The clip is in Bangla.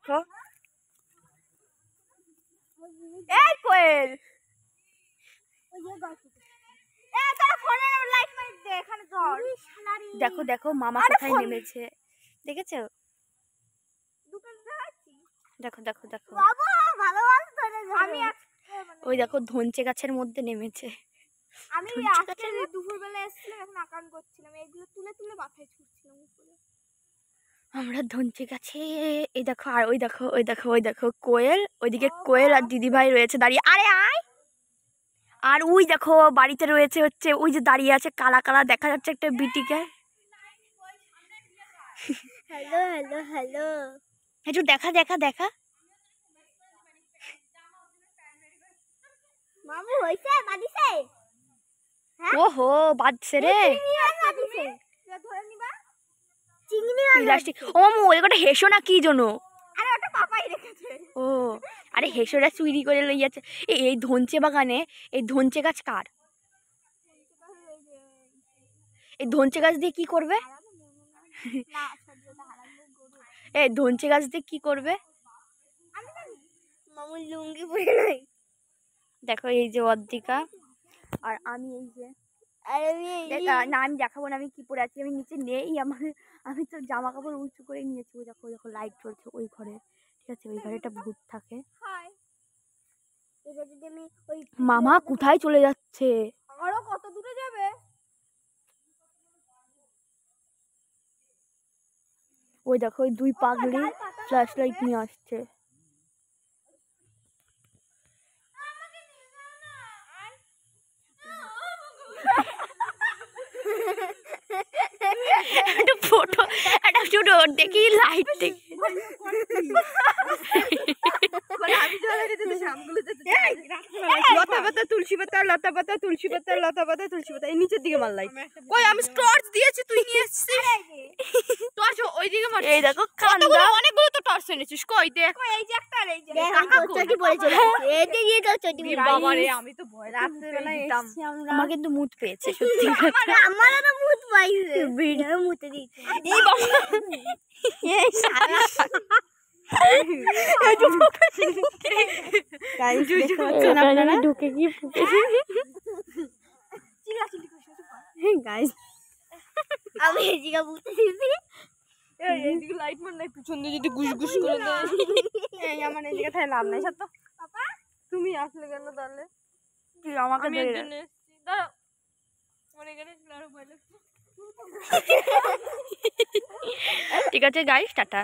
দেখো এই কোয়েল দেখো দেখো মামা কোথায় নেমেছে দেখেছো দেখো দেখো দেখো ওই দেখো ধনচে গাছের মধ্যে নেমেছে। আমি আজকে দুপুরবেলা এসেছিলাম, এখন আকান করছিলাম, এগুলো তুলে তুলে মাথায় ছুঁড়ছিলাম উপরে। আমরা ধনচে গাছে এই দেখো আর ওই দেখো ওই দেখো ওই দেখো কোয়েল, ওইদিকে কোয়েল আর দিদিভাই রয়েছে দাঁড়িয়ে। আরে আয় আর ওই দেখো বাড়িতে রয়েছে হচ্ছে ওই যে দাঁড়িয়ে আছে কালা কালা দেখা যাচ্ছে একটা বিটিকে। হ্যালো হ্যালো হ্যালো একটু দেখা দেখা দেখা মামু হইছে বাদিছে। ওহো বাজছে রে ধরে নিবা চিংড়ি প্লাস্টিক। ও মামু ওইটা হেসো না কি জন্য? আরে ওটা পাপাই রেখেছে। ও আরে হেসোরা চুরি করে লই যাচ্ছে। এই ধনচে বাগানে এই ধনচে গাছ কার? এই ধনচে গাছ দিয়ে কি করবে? এই ধনচে গাছ দিয়ে কি করবে? মামু লুঙ্গি পরে নাই। দেখো এই যে অদ্রিকা আর আমি এই যে না আমি দেখাবো না আমি কি পরে আছি, আমি নিচে নেই, আমি তো জামা কাপড় উঁচু করে নিয়েছি। ওই দেখো দেখো লাইট জ্বলছে ওই ঘরে, ঠিক আছে ওই ঘরে একটা ভূত থাকে। মামা কোথায় চলে যাচ্ছে? আরো কত দূরে যাবে? ওই দেখো ওই দুই পাগলি ফ্ল্যাশ লাইট নিয়ে আসছে। একটা ফটো একটা শুধু দেখি লাইট দেখি লতা পাতা তুলসী পাতা লতা পাতা তুলসী পাতা লতা পাতা তুলসী পাতা এই নিচের দিকে মারলাই। কই আমি টর্চ দিয়েছি তুই নিয়ে এসেছিস টর্চ ওইদিকে মার। এই দেখো কান্দা অনেকগুলো তো টর্চ এনেছিস কই দেখ। কই এই যে একটা আর এই যে চটি পড়ে চলে এইতে দিয়ে তো চটি বাবা রে আমি তো ভয় রাত্রিবেলা এসেছি আমরা। আমার কিন্তু মুত পেয়েছে সত্যি আমারও তো মুত পাইছে ভিডিও মুতে দিয়েছে। এই বাবা এই শালা গাইস দেখতে পাচ্ছেন আপনারা ঢুকে গিয়ে ফুকেছে। চিল্লাচিল্লি করছিস গাইস আমি এই জায়গা মুতে দিয়েছি। এইদিকে লাইট মার নাই পিছন দিয়ে যদি গুসগুস করে দেয়। এই আমার এই জায়গা থেকে লাভ নাই সত্য। পাপা তুমি আসলে কেন তাহলে? তুই আমাকে আমি এর জন্য এসেছি দাঁড়াও মরে গেলে আরো ভয় লাগছে। ঠিক আছে গাইস টাটা।